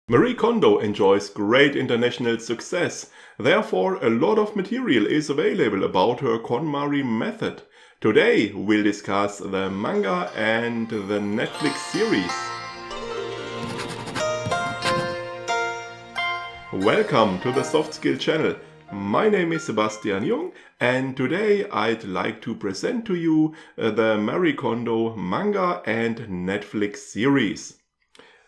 Marie Kondo enjoys great international success, therefore a lot of material is available about her KonMari method. Today we'll discuss the manga and the Netflix series. Welcome to the Soft Skill channel. My name is Sebastian Jung and today I'd like to present to you the Marie Kondo manga and Netflix series.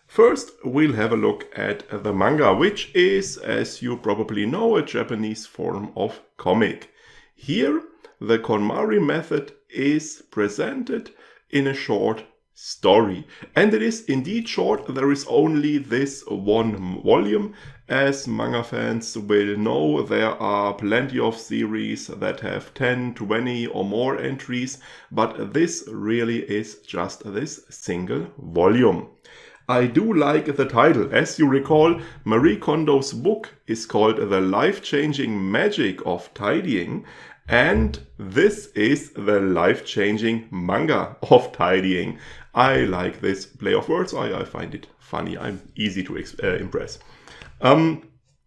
First, we'll have a look at the manga, which is, as you probably know, a Japanese form of comic. Here, the KonMari method is presented in a short story. And it is indeed short, there is only this one volume. As manga fans will know, there are plenty of series that have 10, 20 or more entries, but this really is just this single volume. I do like the title. As you recall, Marie Kondo's book is called The Life-Changing Magic of Tidying, and this is the life-changing manga of tidying. I like this play of words. I find it funny. I'm easy to impress.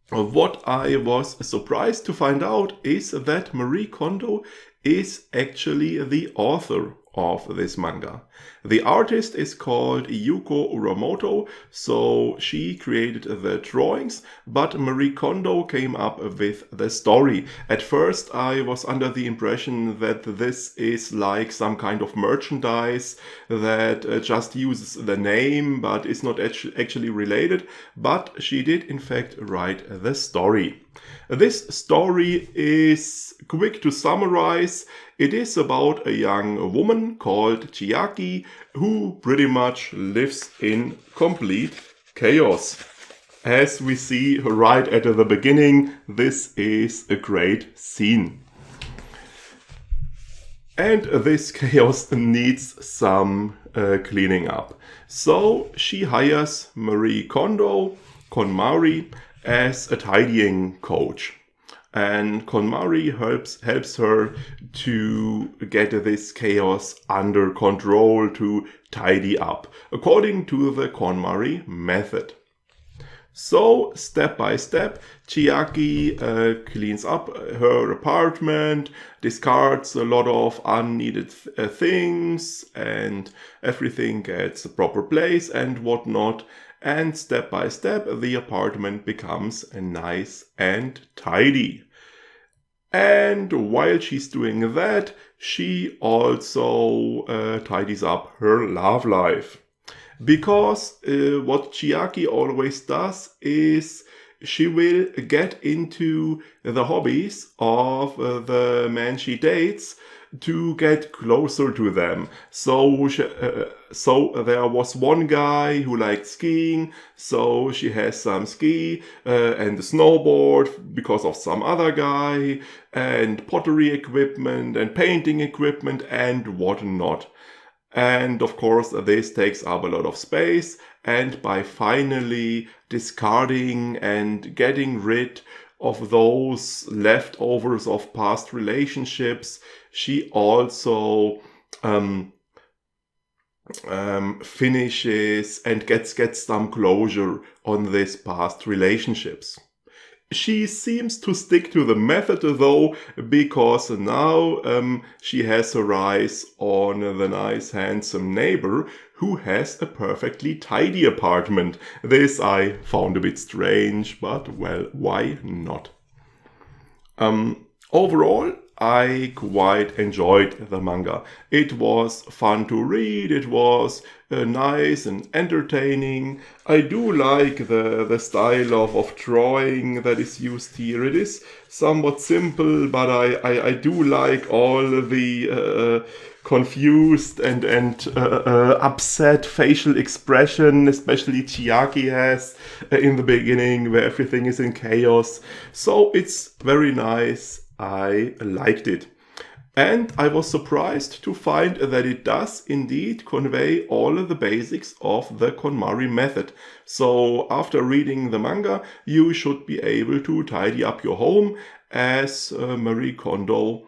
What I was surprised to find out is that Marie Kondo is actually the author of this manga. The artist is called Yuko Uramoto, so she created the drawings, but Marie Kondo came up with the story. At first I was under the impression that this is like some kind of merchandise that just uses the name but is not actually related, but she did in fact write the story. This story is quick to summarize. It is about a young woman called Chiaki who pretty much lives in complete chaos. As we see right at the beginning, this is a great scene. And this chaos needs some cleaning up. So she hires Marie Kondo, KonMari, as a tidying coach. And KonMari helps her to get this chaos under control, to tidy up, according to the KonMari method. So, step by step, Chiaki cleans up her apartment, discards a lot of unneeded things, and everything gets a proper place and whatnot. And step by step, the apartment becomes nice and tidy. And while she's doing that, she also tidies up her love life. Because what Chiaki always does is she will get into the hobbies of the man she dates to get closer to them. So there was one guy who liked skiing, so she has some ski and a snowboard because of some other guy, and pottery equipment and painting equipment and whatnot. And of course this takes up a lot of space, and by finally discarding and getting rid of those leftovers of past relationships, she also finishes and gets some closure on these past relationships. She seems to stick to the method though, because now she has her eyes on the nice handsome neighbor who has a perfectly tidy apartment. This I found a bit strange, but well, why not? Overall, I quite enjoyed the manga. It was fun to read, it was nice and entertaining. I do like the style of drawing that is used here. It is somewhat simple, but I do like all the confused and upset facial expression, especially Chiaki has in the beginning, where everything is in chaos. So it's very nice. I liked it. And I was surprised to find that it does indeed convey all of the basics of the KonMari method. So after reading the manga, you should be able to tidy up your home as Marie Kondo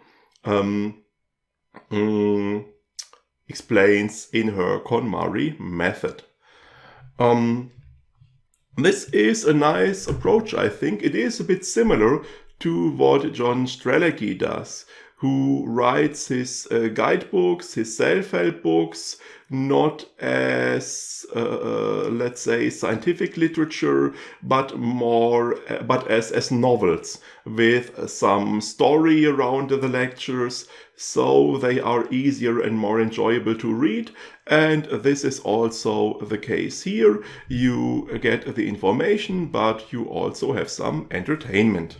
explains in her KonMari method. This is a nice approach, I think. It is a bit similar to what John Strzelecki does, who writes his guidebooks, his self-help books, not as, let's say, scientific literature, but more, but as novels with some story around the lectures, so they are easier and more enjoyable to read. And this is also the case here. You get the information, but you also have some entertainment.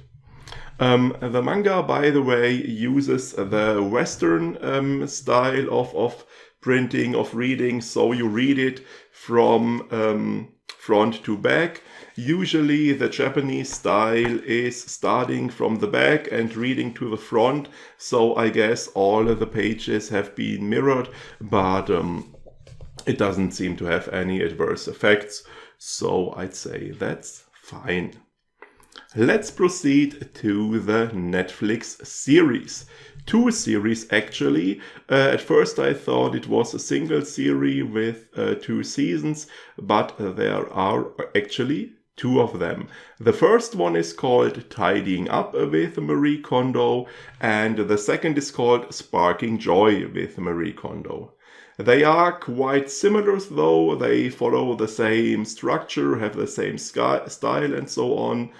The manga, by the way, uses the Western style of printing, of reading, so you read it from front to back. Usually the Japanese style is starting from the back and reading to the front, so I guess all of the pages have been mirrored, but it doesn't seem to have any adverse effects, so I'd say that's fine. Let's proceed to the Netflix series. Two series actually. At first I thought it was a single series with 2 seasons, but there are actually 2 of them. The first one is called Tidying Up with Marie Kondo, and the second is called Sparking Joy with Marie Kondo. They are quite similar though, they follow the same structure, have the same style and so on.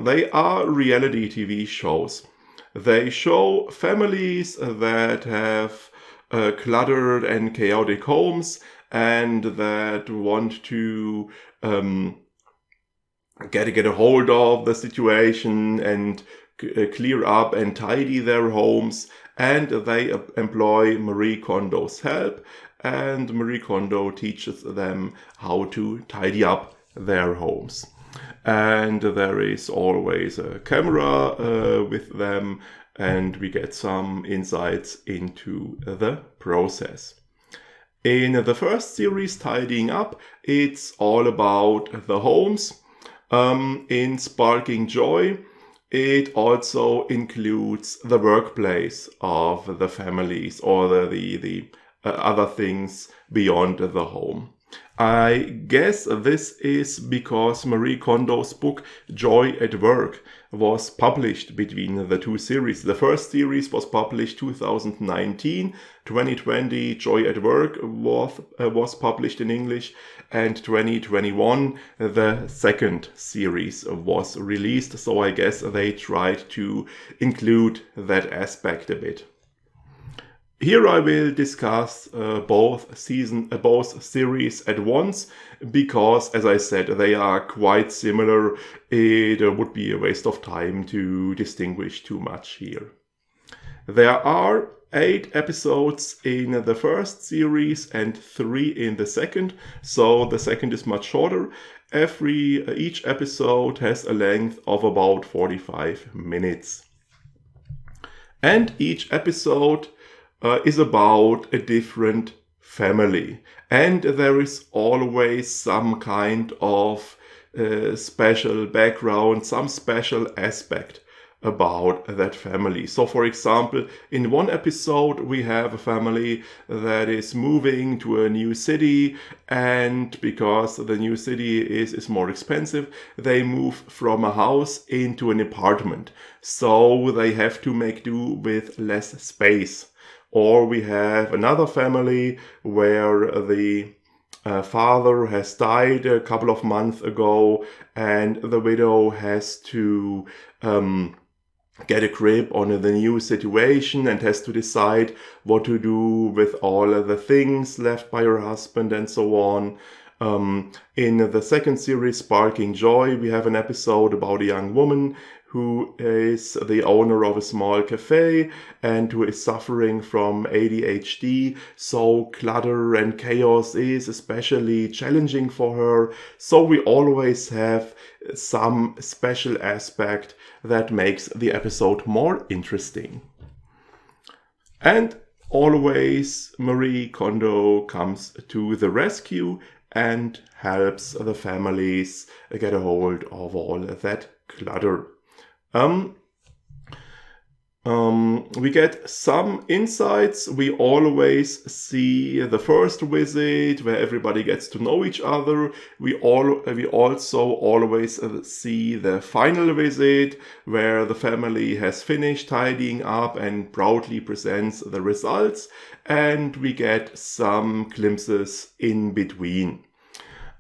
They are reality TV shows. They show families that have cluttered and chaotic homes and that want to get a hold of the situation and clear up and tidy their homes, and they employ Marie Kondo's help, and Marie Kondo teaches them how to tidy up their homes. And there is always a camera with them, and we get some insights into the process. In the first series, Tidying Up, it's all about the homes. In Sparking Joy, it also includes the workplace of the families or the other things beyond the home. I guess this is because Marie Kondo's book Joy at Work was published between the 2 series. The first series was published 2019, 2020 Joy at Work was published in English, and 2021 the second series was released, so I guess they tried to include that aspect a bit. Here I will discuss both series at once, because, as I said, they are quite similar. It would be a waste of time to distinguish too much here. There are 8 episodes in the first series and 3 in the second, so the second is much shorter. Each episode has a length of about 45 minutes. And each episode is about a different family, and there is always some kind of special background, some special aspect about that family. So for example, in one episode we have a family that is moving to a new city, and because the new city is more expensive, they move from a house into an apartment, so they have to make do with less space. Or we have another family where the father has died a couple of months ago, and the widow has to get a grip on the new situation and has to decide what to do with all of the things left by her husband and so on. In the second series, Sparking Joy, we have an episode about a young woman who is the owner of a small cafe and who is suffering from ADHD. So clutter and chaos is especially challenging for her. So we always have some special aspect that makes the episode more interesting. And always Marie Kondo comes to the rescue and helps the families get a hold of all that clutter. We get some insights. We always see the first visit where everybody gets to know each other. We also always see the final visit where the family has finished tidying up and proudly presents the results. And we get some glimpses in between.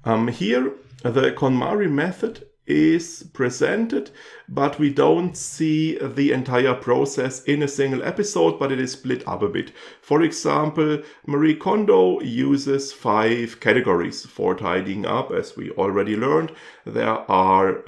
Here, the KonMari method is presented, but we don't see the entire process in a single episode, but it is split up a bit. For example, Marie Kondo uses 5 categories for tidying up, as we already learned. There are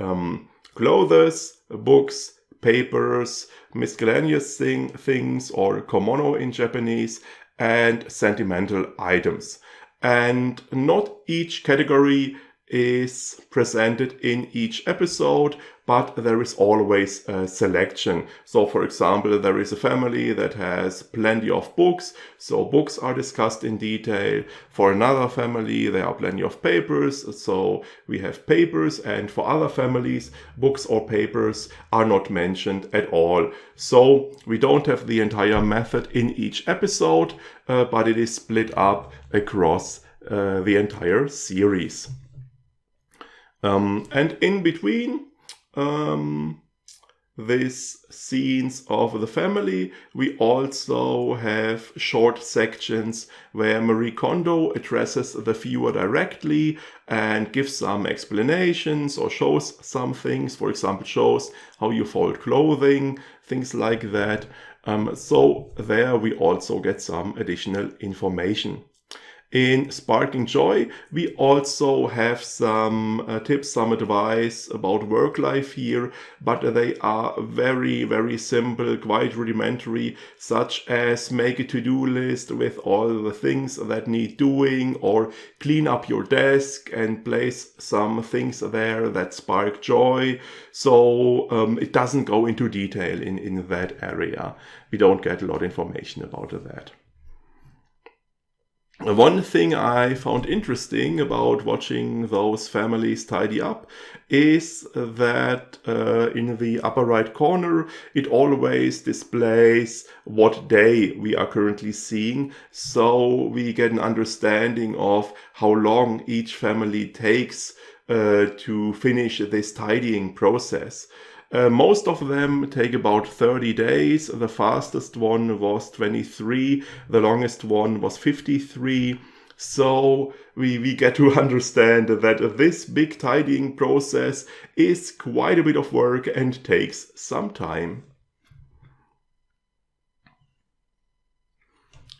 clothes, books, papers, miscellaneous things, or komono in Japanese, and sentimental items. And not each category is presented in each episode, but there is always a selection. So for example, there is a family that has plenty of books, so books are discussed in detail. For another family, there are plenty of papers, so we have papers, and for other families, books or papers are not mentioned at all. So we don't have the entire method in each episode, but it is split up across the entire series. And in between these scenes of the family, we also have short sections where Marie Kondo addresses the viewer directly and gives some explanations or shows some things. For example, shows how you fold clothing, things like that. So there we also get some additional information. In Sparking Joy, we also have some tips, some advice about work life here, but they are very, very simple, quite rudimentary, such as make a to-do list with all the things that need doing, or clean up your desk and place some things there that spark joy. So it doesn't go into detail in that area. We don't get a lot of information about that. One thing I found interesting about watching those families tidy up is that in the upper right corner, it always displays what day we are currently seeing. So we get an understanding of how long each family takes to finish this tidying process. Most of them take about 30 days. The fastest one was 23. The longest one was 53. So we get to understand that this big tidying process is quite a bit of work and takes some time.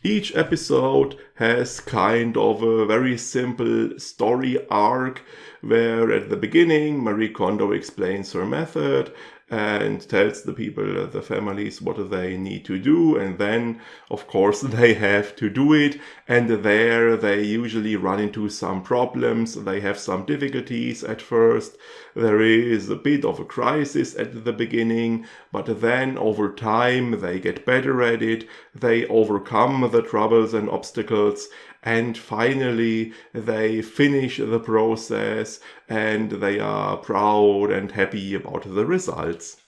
Each episode has kind of a very simple story arc where at the beginning Marie Kondo explains her method and tells the people, the families, what they need to do, and then of course they have to do it, and there they usually run into some problems. They have some difficulties at first. There is a bit of a crisis at the beginning, but then over time they get better at it. They overcome the troubles and obstacles, and finally they finish the process and they are proud and happy about the results.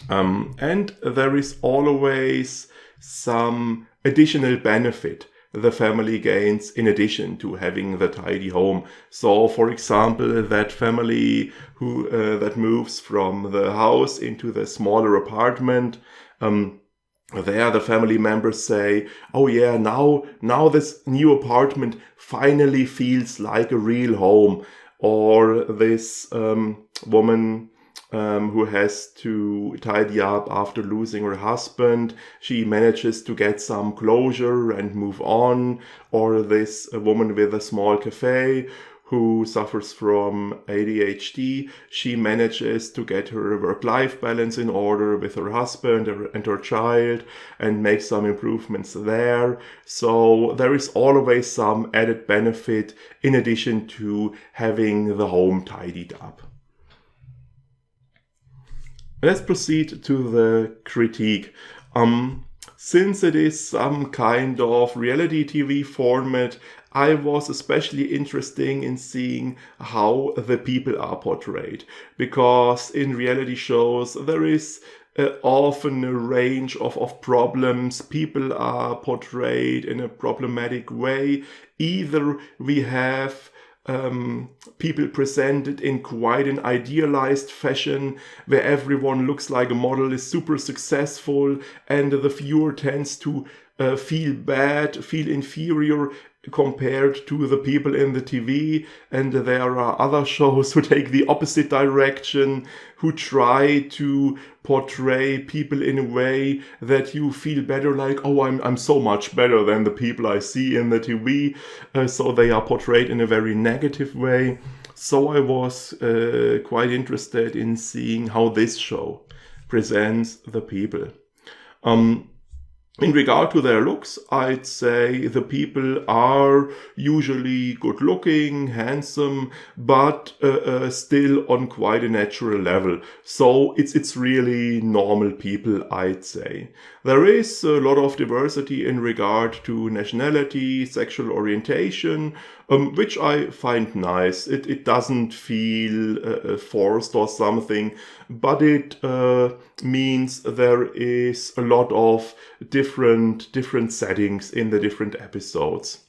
And there is always some additional benefit the family gains in addition to having the tidy home. So for example, that family who that moves from the house into the smaller apartment, there the family members say, oh yeah, now this new apartment finally feels like a real home. Or this woman who has to tidy up after losing her husband, she manages to get some closure and move on. Or this woman with a small cafe who suffers from ADHD, she manages to get her work-life balance in order with her husband and her child and make some improvements there. So there is always some added benefit in addition to having the home tidied up. Let's proceed to the critique. Since it is some kind of reality TV format, I was especially interested in seeing how the people are portrayed. Because in reality shows, there is often a range of problems. People are portrayed in a problematic way. Either we have people presented in quite an idealized fashion where everyone looks like a model, is super successful, and the viewer tends to feel bad, feel inferior compared to the people in the TV. And there are other shows who take the opposite direction, who try to portray people in a way that you feel better, like, oh, I'm so much better than the people I see in the TV. So they are portrayed in a very negative way. So I was quite interested in seeing how this show presents the people. In regard to their looks, I'd say the people are usually good looking, handsome, but still on quite a natural level. So it's really normal people, I'd say. There is a lot of diversity in regard to nationality, sexual orientation, which I find nice. It doesn't feel forced or something, but it means there is a lot of different settings in the different episodes.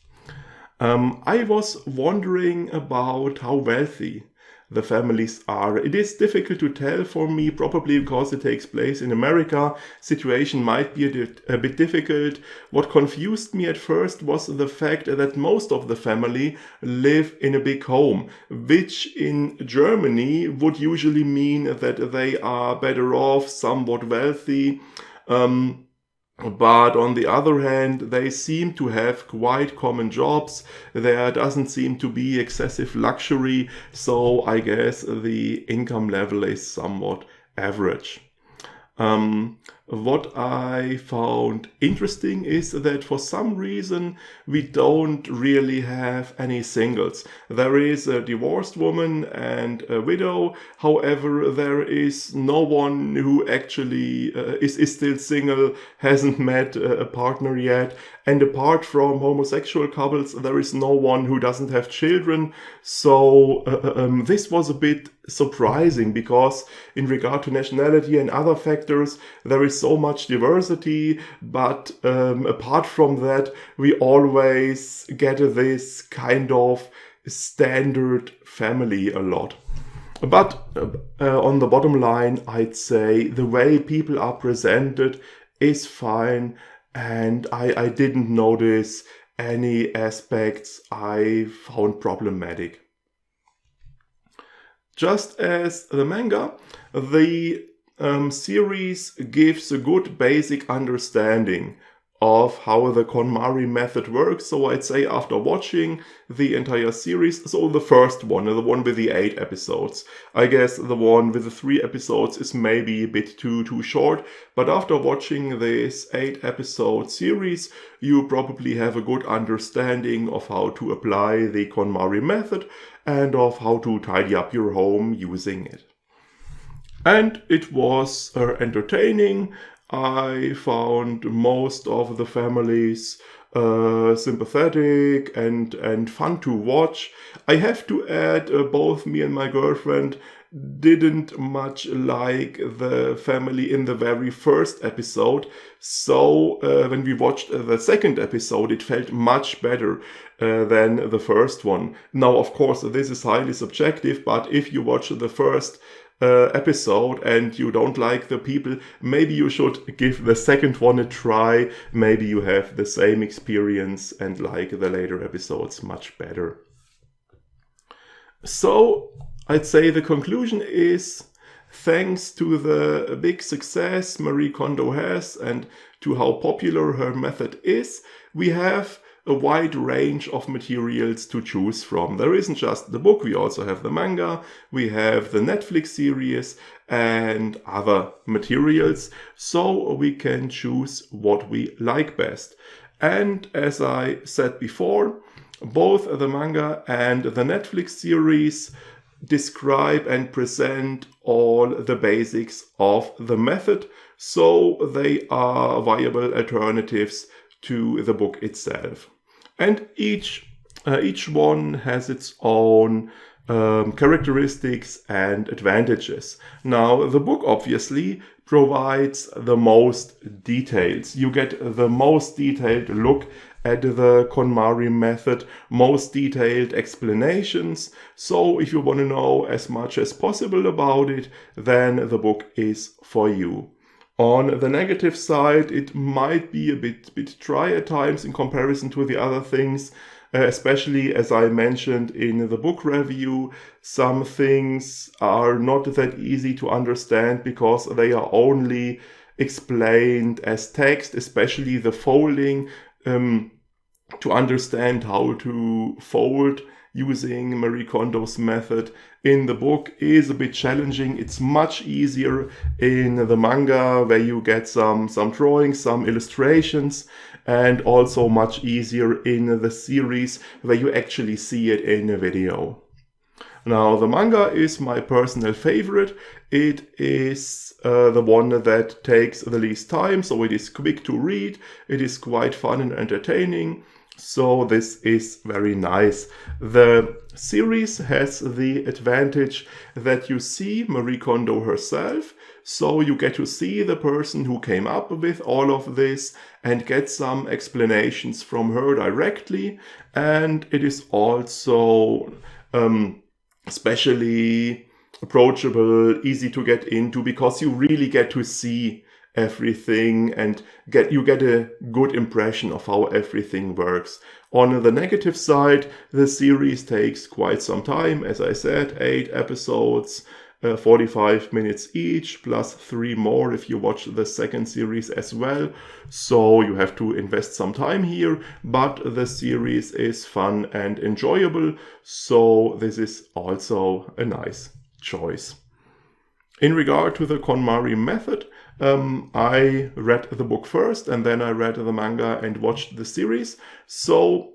I was wondering about how wealthy the families are. It is difficult to tell for me, probably because it takes place in America. Situation might be a bit difficult. What confused me at first was the fact that most of the family live in a big home, which in Germany would usually mean that they are better off, somewhat wealthy. But on the other hand, they seem to have quite common jobs. There doesn't seem to be excessive luxury, so I guess the income level is somewhat average. What I found interesting is that for some reason we don't really have any singles. There is a divorced woman and a widow. However, there is no one who actually is still single, hasn't met a partner yet. And apart from homosexual couples, there is no one who doesn't have children. So this was a bit surprising, because in regard to nationality and other factors, there is so much diversity, but apart from that, we always get this kind of standard family a lot. But on the bottom line, I'd say the way people are presented is fine, and I didn't notice any aspects I found problematic. Just as the manga, the series gives a good basic understanding of how the KonMari method works. So I'd say after watching the entire series, so the first one, the one with the 8 episodes, I guess the one with the 3 episodes is maybe a bit too short, but after watching this 8 episode series, you probably have a good understanding of how to apply the KonMari method and of how to tidy up your home using it. And it was entertaining. I found most of the families sympathetic and fun to watch. I have to add, both me and my girlfriend didn't much like the family in the very first episode. So when we watched the second episode, it felt much better than the first one. Now, of course, this is highly subjective, but if you watch the first episode and you don't like the people, maybe you should give the second one a try. Maybe you have the same experience and like the later episodes much better. So I'd say the conclusion is, thanks to the big success Marie Kondo has and to how popular her method is, we have a wide range of materials to choose from. There isn't just the book, we also have the manga, we have the Netflix series and other materials, so we can choose what we like best. And as I said before, both the manga and the Netflix series describe and present all the basics of the method, so they are viable alternatives to the book itself. And each one has its own characteristics and advantages. Now, the book obviously provides the most details. You get the most detailed look at the KonMari method, most detailed explanations. So if you want to know as much as possible about it, then the book is for you. On the negative side, it might be a bit dry at times in comparison to the other things. Especially as I mentioned in the book review, some things are not that easy to understand because they are only explained as text, especially the folding. To understand how to fold using Marie Kondo's method in the book is a bit challenging. It's much easier in the manga, where you get some drawings, some illustrations, and also much easier in the series, where you actually see it in a video. Now, the manga is my personal favorite. It is the one that takes the least time, so it is quick to read. It is quite fun and entertaining. So this is very nice. The series has the advantage that you see Marie Kondo herself. So you get to see the person who came up with all of this and get some explanations from her directly. And it is also especially approachable, easy to get into, because you really get to see everything and you get a good impression of how everything works. On the negative side, the series takes quite some time. As I said, 8 episodes, 45 minutes each, plus 3 more if you watch the second series as well. So you have to invest some time here, but the series is fun and enjoyable. So this is also a nice choice. In regard to the KonMari method, I read the book first and then I read the manga and watched the series. So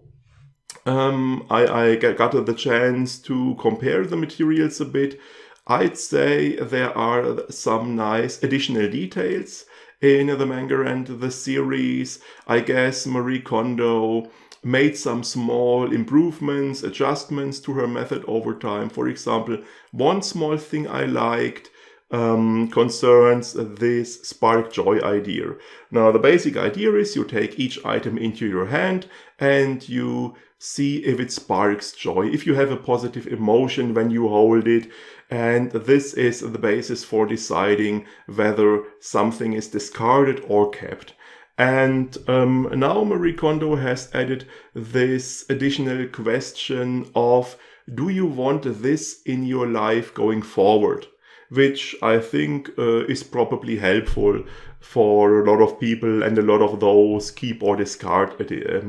I got the chance to compare the materials a bit. I'd say there are some nice additional details in the manga and the series. I guess Marie Kondo made some small improvements, adjustments to her method over time. For example, one small thing I liked concerns this spark joy idea. Now, the basic idea is you take each item into your hand and you see if it sparks joy, if you have a positive emotion when you hold it. And this is the basis for deciding whether something is discarded or kept. And now Marie Kondo has added this additional question of, do you want this in your life going forward? Which I think is probably helpful for a lot of people and a lot of those keep or discard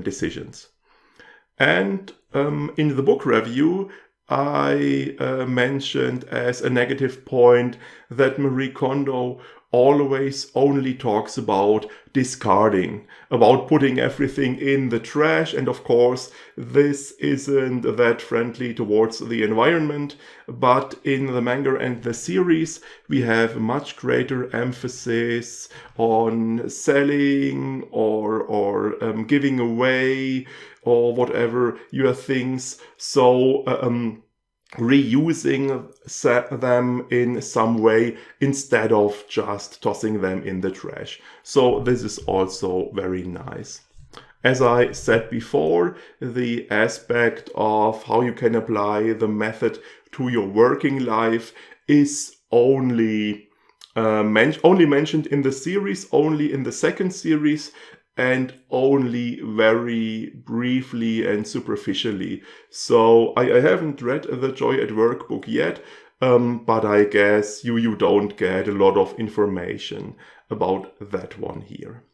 decisions. And in the book review, I mentioned as a negative point that Marie Kondo always only talks about discarding, about putting everything in the trash. And of course, this isn't that friendly towards the environment. But in the manga and the series, we have much greater emphasis on selling or giving away or whatever your things. So reusing them in some way instead of just tossing them in the trash. So this is also very nice. As I said before, the aspect of how you can apply the method to your working life is only mentioned in the series, only in the second series, and only very briefly and superficially. So I haven't read the Joy at Work book yet, but I guess you don't get a lot of information about that one here.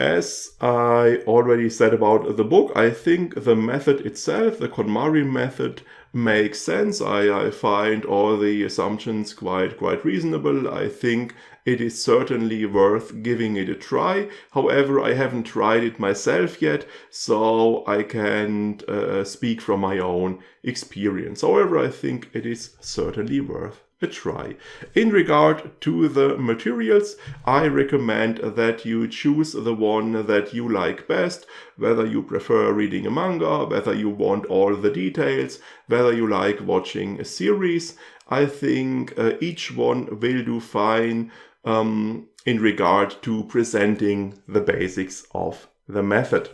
As I already said about the book, I think the method itself, the KonMari method, makes sense. I find all the assumptions quite reasonable. I think it is certainly worth giving it a try. However, I haven't tried it myself yet, so I can't speak from my own experience. However, I think it is certainly worth a try. In regard to the materials, I recommend that you choose the one that you like best, whether you prefer reading a manga, whether you want all the details, whether you like watching a series. I think each one will do fine in regard to presenting the basics of the method.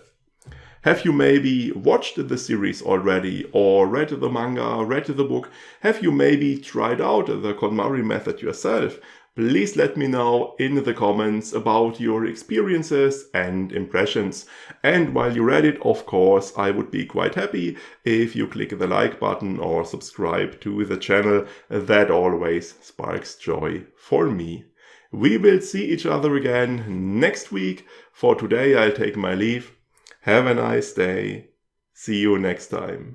Have you maybe watched the series already, or read the manga, read the book? Have you maybe tried out the KonMari method yourself? Please let me know in the comments about your experiences and impressions. And while you read it, of course, I would be quite happy if you click the like button or subscribe to the channel. That always sparks joy for me. We will see each other again next week. For today, I'll take my leave. Have a nice day. See you next time.